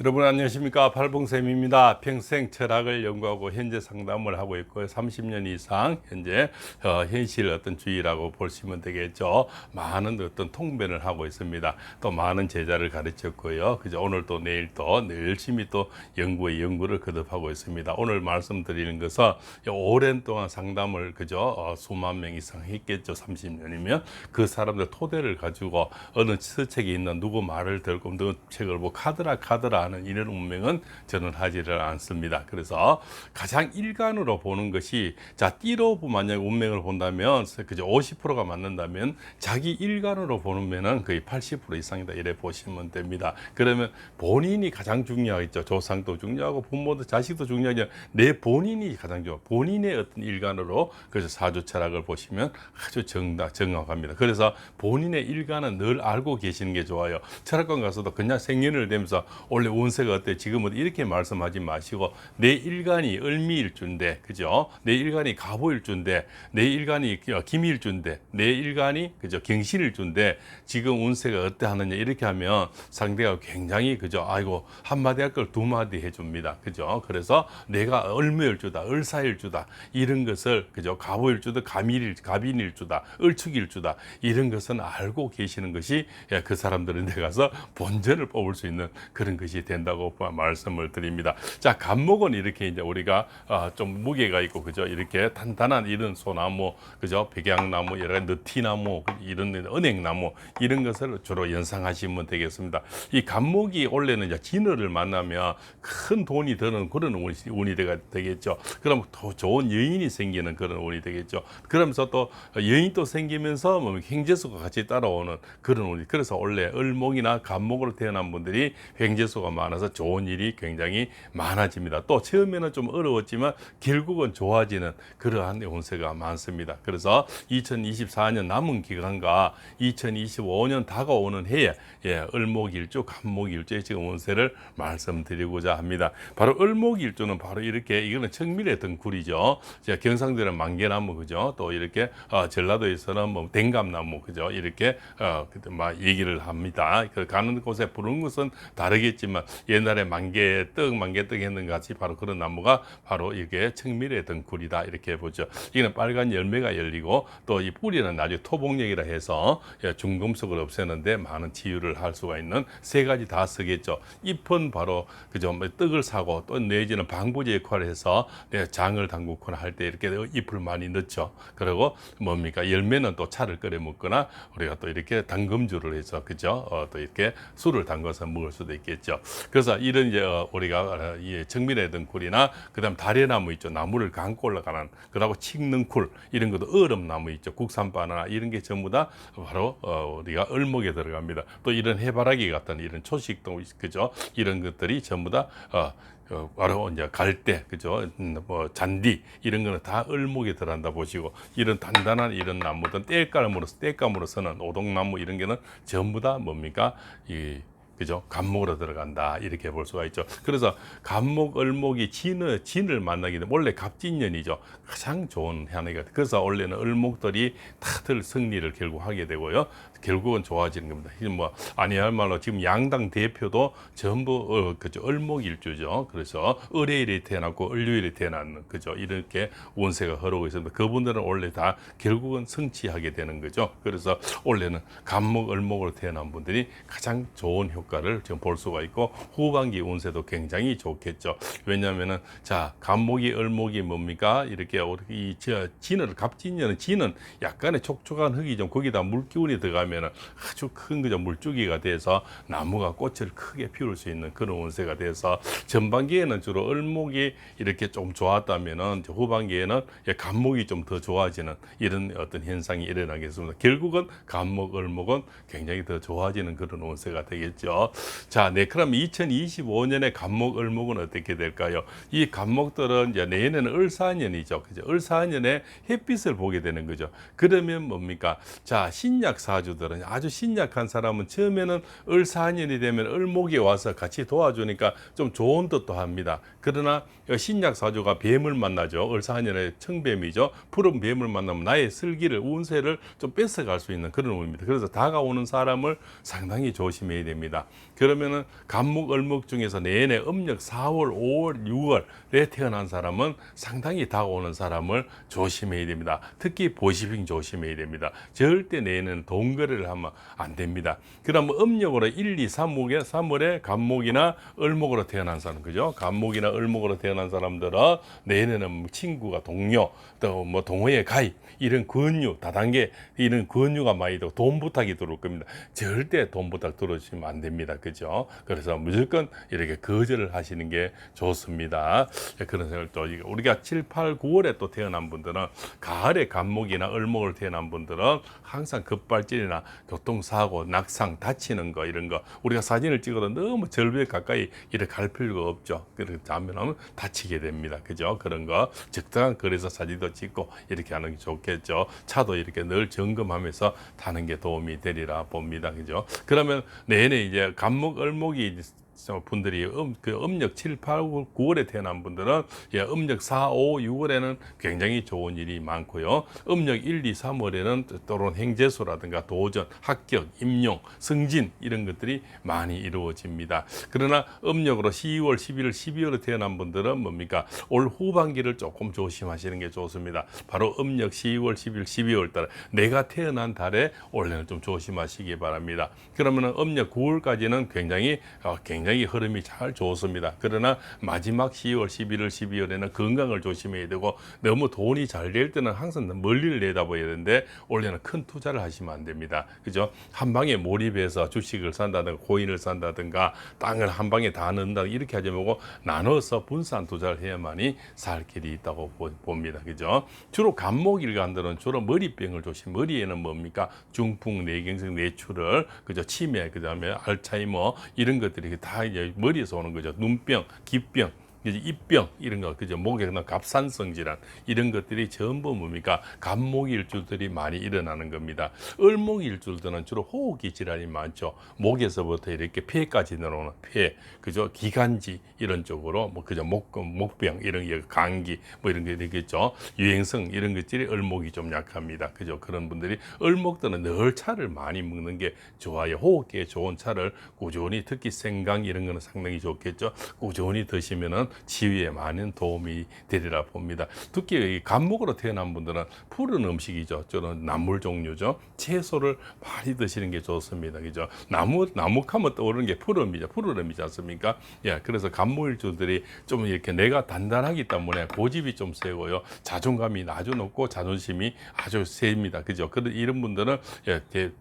여러분 안녕하십니까. 팔봉쌤입니다. 평생 철학을 연구하고 현재 상담을 하고 있고요. 30년 이상 현재 현실 어떤 주의라고 보시면 되겠죠. 많은 어떤 통변을 하고 있습니다. 또 많은 제자를 가르쳤고요. 그죠. 오늘 또 내일 또 열심히 또 연구를 거듭하고 있습니다. 오늘 말씀드리는 것은 오랜 동안 상담을 그죠. 수만 명 이상 했겠죠. 30년이면 그 사람들 토대를 가지고 어느 서책에 있는 누구 말을 들고 누구 책을 보고 카드라 하는 이런 운명은 저는 하지를 않습니다. 그래서 가장 일관으로 보는 것이 자 띠로 만약 운명을 본다면 그저 50%가 맞는다면 자기 일관으로 보면은 거의 80% 이상이다 이래 보시면 됩니다. 그러면 본인이 가장 중요하겠죠. 조상도 중요하고 부모도 자식도 중요하죠. 내 본인이 가장 중요. 본인의 어떤 일관으로 그래서 사주 철학을 보시면 아주 정확합니다. 그래서 본인의 일관은 늘 알고 계시는 게 좋아요. 철학관 가서도 그냥 생년을 대면서 원래 운세가 어때? 지금은 이렇게 말씀하지 마시고 내 일간이 을미일주인데 그죠? 내 일간이 갑오일주인데 내 일간이 김일주인데 내 일간이 그죠? 경신일주인데 지금 운세가 어때 하느냐 이렇게 하면 상대가 굉장히 그죠? 아이고 한마디 할 걸 두 마디 해줍니다. 그죠? 그래서 내가 을묘일주다, 을사일주다 이런 것을 그죠? 갑오일주다, 갑인일주다, 을축일주다 이런 것은 알고 계시는 것이 그 사람들은 데 가서 본전을 뽑을 수 있는 그런 것이 된다고 말씀을 드립니다. 자, 갑목은 이렇게 이제 우리가 좀 무게가 있고 그죠? 이렇게 단단한 이런 소나무, 그죠? 백양나무, 여러 가지 느티나무, 이런 은행나무 이런 것을 주로 연상하시면 되겠습니다. 이 갑목이 원래는 이제 진어를 만나면 큰 돈이 드는 그런 운이 되겠죠. 그럼 더 좋은 여인이 생기는 그런 운이 되겠죠. 그러면서 또 여인도 생기면서 뭐 행재수가 같이 따라오는 그런 운이. 그래서 원래 을목이나 갑목으로 태어난 분들이 횡재수가 많아서 좋은 일이 굉장히 많아집니다. 또 처음에는 좀 어려웠지만 결국은 좋아지는 그러한 운세가 많습니다. 그래서 2024년 남은 기간과 2025년 다가오는 해에 을목일주, 갑목일주의 지금 운세를 말씀드리고자 합니다. 바로 을목일주는 바로 이렇게 이거는 청밀의 등굴이죠. 경상도에는 만개나무 그죠? 또 이렇게 전라도에서는 뭐 댕감나무 그죠? 이렇게 막 얘기를 합니다. 그 가는 곳에 부르는 것은 다르겠지만 옛날에 만개떡 했는 같이 바로 그런 나무가 바로 이게 청밀의 등굴이다 이렇게 보죠. 이거는 빨간 열매가 열리고 또 이 뿌리는 나중에 토복력이라 해서 중금속을 없애는데 많은 치유를 할 수가 있는 세 가지 다 쓰겠죠. 잎은 바로 그죠 떡을 사고 또 내지는 방부제 역할을 해서 장을 담그거나 할 때 이렇게 잎을 많이 넣죠. 그리고 뭡니까 열매는 또 차를 끓여 먹거나 우리가 또 이렇게 당금주를 해서 그죠 또 이렇게 술을 담궈서 먹을 수도 있겠죠. 그래서 이런 이제 우리가 정밀의 등굴이나 그다음 다래나무 있죠. 나무를 감고 올라가는 그러고 칡능쿨 이런 것도 얼음나무 있죠. 국산바나나 이런 게 전부 다 바로 우리가 을목에 들어갑니다. 또 이런 해바라기 같은 이런 초식도 그죠. 이런 것들이 전부 다 바로 이제 갈대 그죠 뭐 잔디 이런 거는 다 을목에 들어간다 보시고 이런 단단한 이런 나무든 땔감으로서는 오동나무 이런 게는 전부 다 뭡니까 그죠? 갑목으로 들어간다 이렇게 볼 수가 있죠. 그래서 갑목, 을목이 진을 만나기 때문에 원래 갑진년이죠. 가장 좋은 해가. 그래서 원래는 을목들이 다들 승리를 결국 하게 되고요. 결국은 좋아지는 겁니다. 뭐 아니야말로 지금 양당 대표도 전부 그죠 을목일주죠. 그래서 을해일에 태어났고 을유일에 태어났는 그죠 이렇게 운세가 흐르고 있습니다. 그분들은 원래 다 결국은 성취하게 되는 거죠. 그래서 원래는 갑목, 을목으로 태어난 분들이 가장 좋은 효과를 지금 볼 수가 있고 후반기 운세도 굉장히 좋겠죠. 왜냐하면은 자 갑목이 을목이 뭡니까 이렇게 이 진을 갑진년은 진은 약간의 촉촉한 흙이 좀 거기다 물기운이 들어가면은 아주 큰 그저 물줄기가 돼서 나무가 꽃을 크게 피울 수 있는 그런 운세가 돼서 전반기에는 주로 을목이 이렇게 좀 좋았다면은 후반기에는 갑목이 좀 더 좋아지는 이런 어떤 현상이 일어나겠습니다. 결국은 갑목, 을목은 굉장히 더 좋아지는 그런 운세가 되겠죠. 자, 네, 그럼 2025년에 갑목, 을목은 어떻게 될까요? 이 갑목들은 이제 내년에는 을사년이죠. 그죠? 을사년에 햇빛을 보게 되는 거죠. 그러면 뭡니까? 자, 신약 사주들 사람들은 아주 신약한 사람은 처음에는 을사년이 되면 을목이 와서 같이 도와주니까 좀 좋은 뜻도 합니다. 그러나 신약 사주가 뱀을 만나죠. 을사년의 청뱀이죠. 푸른 뱀을 만나면 나의 슬기를 운세를 좀 뺏어갈 수 있는 그런 운입니다. 그래서 다가오는 사람을 상당히 조심해야 됩니다. 그러면은 간목 을목 중에서 내내 음력 4월, 5월, 6월에 태어난 사람은 상당히 다가오는 사람을 조심해야 됩니다. 특히 보시빙 조심해야 됩니다. 절대 내에는 돈 거래를 하면 안 됩니다. 그러면 음력으로 1, 2, 3월에 간목이나 을목으로 태어난 사람, 그죠? 간목이나 을목으로 태어난 사람들은 내년에는 친구가 동료, 또 뭐 동호회 가입, 이런 권유, 다단계 이런 권유가 많이 되고 돈 부탁이 들어올 겁니다. 절대 돈 부탁 들어주시면 안 됩니다. 그죠? 그래서 무조건 이렇게 거절을 하시는 게 좋습니다. 그런 생각을 또 우리가 7, 8, 9월에 또 태어난 분들은 가을에 간목이나 을목을 태어난 분들은 항상 급발진이나 교통사고, 낙상, 다치는 거 이런 거 우리가 사진을 찍어도 너무 절벽 가까이 이렇게 갈 필요가 없죠. 그렇게 하면 다치게 됩니다. 그죠? 그런 거 적당한 거리에서 사진도 찍고 이렇게 하는 게 좋겠죠. 차도 이렇게 늘 점검하면서 타는 게 도움이 되리라 봅니다. 그죠? 그러면 내내 이제 간목, 을목이 분들이 음력 7, 8, 9월에 태어난 분들은 음력 4, 5, 6월에는 굉장히 좋은 일이 많고요. 음력 1, 2, 3월에는 또는 행재수라든가 도전, 합격, 임용, 승진 이런 것들이 많이 이루어집니다. 그러나 음력으로 12월, 11월, 12월에 태어난 분들은 뭡니까? 올 후반기를 조금 조심하시는 게 좋습니다. 바로 음력 12월, 11월, 12월 달 내가 태어난 달에 올해는 좀 조심하시기 바랍니다. 그러면 음력 9월까지는 굉장히 흐름이 잘 좋습니다. 그러나 마지막 10월, 11월, 12월에는 건강을 조심해야 되고 너무 돈이 잘 될 때는 항상 멀리를 내다봐야 되는데 올해는 큰 투자를 하시면 안 됩니다. 그죠? 한 방에 몰입해서 주식을 산다든가 코인을 산다든가 땅을 한 방에 다 넣는다 이렇게 하지 말고 나눠서 분산 투자를 해야만이 살 길이 있다고 봅니다. 그죠? 주로 간목일간들은 주로 머리병을 머리에는 뭡니까? 중풍, 뇌경색, 뇌출혈, 그죠? 치매, 그다음에 알츠하이머 이런 것들이 다 이제 머리에서 오는 거죠. 눈병, 기병, 입병 이런 거, 그죠? 목에 갑산성 질환 이런 것들이 전부 뭡니까? 간목일주들이 많이 일어나는 겁니다. 을목일주들은 주로 호흡기 질환이 많죠. 목에서부터 이렇게 폐까지 내려오는 폐, 그죠? 기관지 이런 쪽으로 뭐 그죠? 목병 이런 게 감기 뭐 이런 게 되겠죠. 유행성 이런 것들이 을목이 좀 약합니다. 그죠? 그런 분들이 을목들은 늘 차를 많이 먹는 게 좋아요. 호흡기에 좋은 차를 꾸준히, 특히 생강 이런 거는 상당히 좋겠죠. 꾸준히 드시면은 치유에 많은 도움이 되리라 봅니다. 특히 간목으로 태어난 분들은 푸른 음식이죠. 저는 나물 종류죠. 채소를 많이 드시는 게 좋습니다. 그죠? 나묵하면 떠오르는 게 푸름이죠. 푸르름이지 않습니까? 예, 그래서 간목일주들이 좀 이렇게 내가 단단하기 때문에 고집이 좀 세고요. 자존감이 아주 높고 자존심이 아주 셉니다. 그죠? 이런 분들은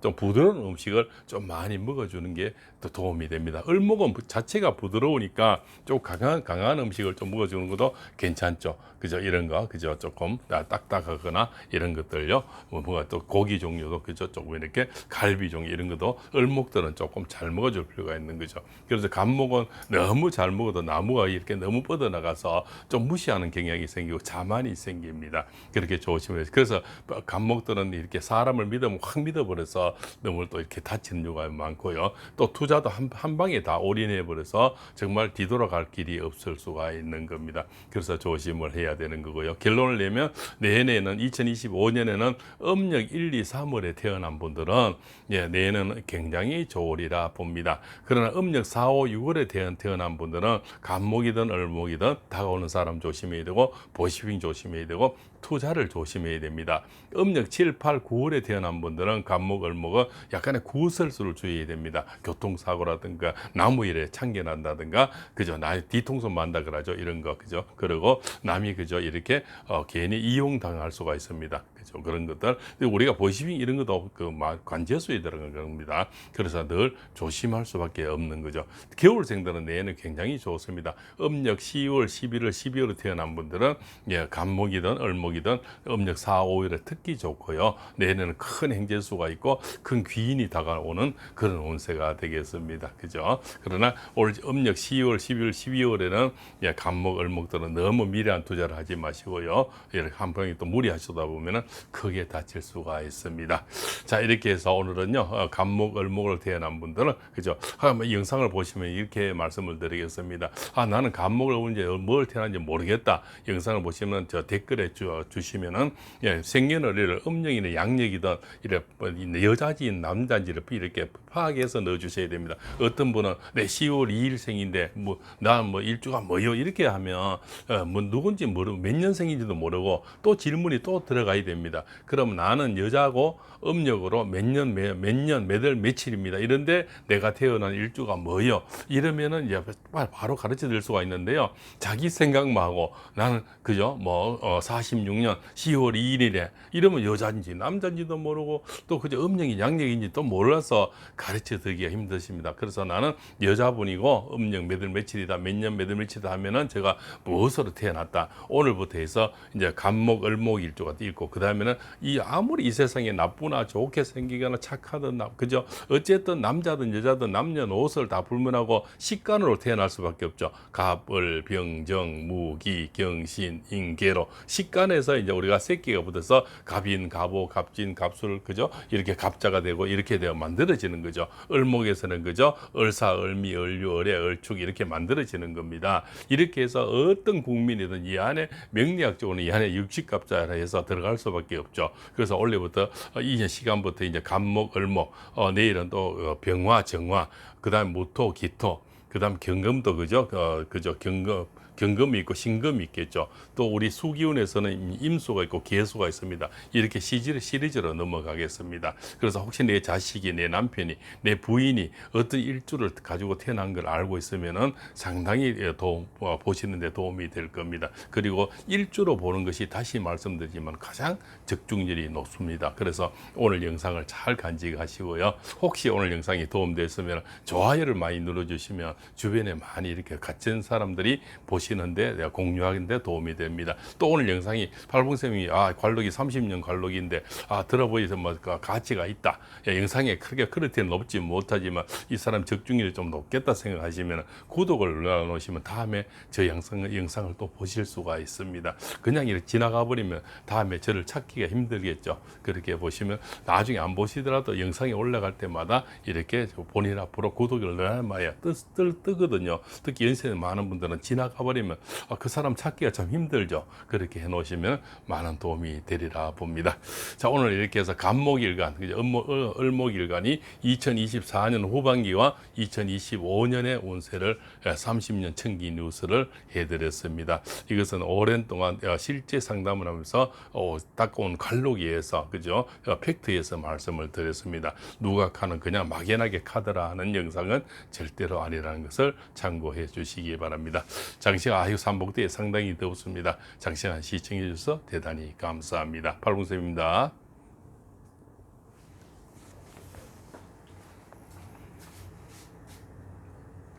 좀 부드러운 음식을 좀 많이 먹어주는 게 또 도움이 됩니다. 을목은 자체가 부드러우니까 좀 강한 음식을 좀 먹어주는 것도 괜찮죠. 그죠? 이런 거, 그죠? 조금 딱딱하거나 이런 것들요. 뭐가 또 고기 종류도, 그죠? 조금 이렇게 갈비 종류 이런 것도 을목들은 조금 잘 먹어줄 필요가 있는 거죠. 그래서 간목은 너무 잘 먹어도 나무가 이렇게 너무 뻗어나가서 좀 무시하는 경향이 생기고 자만이 생깁니다. 그렇게 조심해서. 그래서 간목들은 이렇게 사람을 믿으면 확 믿어버려서 너무 또 이렇게 다치는 경우가 많고요. 또 투자도 한 방에 다 올인해버려서 정말 뒤돌아갈 길이 없을 수가 있는 겁니다. 그래서 조심을 해야 되는 거고요. 결론을 내면 내년에는 2025년에는 음력 1, 2, 3월에 태어난 분들은 내년은 굉장히 좋으리라 봅니다. 그러나 음력 4, 5, 6월에 태어난 분들은 간목이든 을목이든 다가오는 사람 조심해야 되고 보시빙 조심해야 되고 투자를 조심해야 됩니다. 음력 7, 8, 9월에 태어난 분들은 간목, 을목은 약간의 구설수를 주의해야 됩니다. 교통사고라든가 나무일에 참견한다든가, 그죠? 나 뒤통수 만다 그러죠. 이런 거, 그죠? 그리고 남이 그죠? 이렇게 괜히 이용당할 수가 있습니다. 그죠? 그런 것들. 우리가 보시빙 이런 것도 관제수에 들어간 겁니다. 그래서 늘 조심할 수밖에 없는 거죠. 겨울생들은 내에는 굉장히 좋습니다. 음력 10월, 11월, 12월에 태어난 분들은 간목이든 을목이든 음력 4, 5일에 특히 좋고요. 내년에는 큰 행재수가 있고 큰 귀인이 다가오는 그런 운세가 되겠습니다. 그죠? 그러나 올 음력 10월, 11월, 12월에는 간목, 을목들은 너무 미래한 투자를 하지 마시고요. 이렇게 한 번에 또 무리하시다 보면은 크게 다칠 수가 있습니다. 자, 이렇게 해서 오늘은요, 간목, 을목으로 태어난 분들은, 그죠? 이 영상을 보시면 이렇게 말씀을 드리겠습니다. 나는 간목을 언제, 뭘 태어난지 모르겠다. 영상을 보시면 저 댓글에 주시면은, 예, 생년월일을 음력이나 양력이든, 이래, 여자지, 남자인지를 이렇게 파악해서 넣어주셔야 됩니다. 어떤 분은, 내 10월 2일 생인데, 난 일주가 뭐요? 이렇게 하면, 누군지 모르고, 몇 년생인지도 모르고, 또 질문이 또 들어가야 됩니다. 그럼 나는 여자고, 음력으로 몇 년, 몇 월, 며칠입니다. 이런데 내가 태어난 일주가 뭐요? 이러면은 이제 바로 가르쳐 드릴 수가 있는데요. 자기 생각만 하고 나는 그죠? 46년 10월 2일이래. 이러면 여자인지 남자인지도 모르고 또 그저 음력이 양력인지 또 몰라서 가르쳐 드리기가 힘드십니다. 그래서 나는 여자분이고 음력 몇 월 며칠이다, 몇 년 몇 월 며칠이다 하면은 제가 무엇으로 태어났다. 오늘부터 해서 이제 간목, 을목 일주가 있고 그 다음에는 아무리 이 세상에 나쁘나 좋게 생기거나 착하든 그죠? 어쨌든 남자든 여자든 남녀노소를 다 불문하고 식간으로 태어날 수밖에 없죠. 갑, 을, 병, 정, 무, 기, 경신, 인, 계로 식간에서 이제 우리가 새끼가 붙어서 갑인, 갑오, 갑진, 갑술 그죠? 이렇게 갑자가 되고 이렇게 되어 만들어지는 거죠. 을목에서는 그죠? 을사, 을미, 을유, 을해, 을축 이렇게 만들어지는 겁니다. 이렇게 해서 어떤 국민이든 이 안에 명리학적으로는 이 안에 육식갑자라 해서 들어갈 수밖에 없죠. 그래서 원래부터 이 시간부터 이제 간목, 을목, 내일은 또 병화, 정화, 그다음 무토, 기토, 그다음 경금도 그죠? 그죠? 경금이 있고 신금이 있겠죠. 또 우리 수기운에서는 임수가 있고 계수가 있습니다. 이렇게 시리즈로 넘어가겠습니다. 그래서 혹시 내 자식이, 내 남편이, 내 부인이 어떤 일주를 가지고 태어난 걸 알고 있으면은 상당히 보시는데 도움이 될 겁니다. 그리고 일주로 보는 것이 다시 말씀드리지만 가장 적중률이 높습니다. 그래서 오늘 영상을 잘 간직하시고요. 혹시 오늘 영상이 도움됐으면 좋아요를 많이 눌러주시면 주변에 많이 이렇게 같은 사람들이 보시는데 내가 공유하는데 도움이 됩니다. 또 오늘 영상이 팔봉쌤이 관록이 30년 관록인데 들어보이서 뭐 가치가 있다. 영상에 크게 크리티는 높지 못하지만 이 사람 적중률이 좀 높겠다 생각하시면 구독을 눌러놓으시면 다음에 저 영상을 또 보실 수가 있습니다. 그냥 이렇게 지나가 버리면 다음에 저를 찾기가 힘들겠죠. 그렇게 보시면 나중에 안 보시더라도 영상이 올라갈 때마다 이렇게 본인 앞으로 구독을 눌러놔야 뜨거든요. 특히 연세는 많은 분들은 지나가 버리면 그 사람 찾기가 참 힘들죠. 그렇게 해놓으시면 많은 도움이 되리라 봅니다. 자, 오늘 이렇게 해서 간목일간, 을목일간이 2024년 후반기와 2025년의 운세를 30년 청기 뉴스를 해드렸습니다. 이것은 오랜 동안 실제 상담을 하면서 닦아온 관록에서 그죠? 팩트에서 말씀을 드렸습니다. 누각하는 그냥 막연하게 카드라 하는 영상은 절대로 아니라는 것을 참고해 주시기 바랍니다. 장시간 삼복대에 상당히 더웠습니다. 장시간 시청해 주셔서 대단히 감사합니다. 팔봉쌤입니다.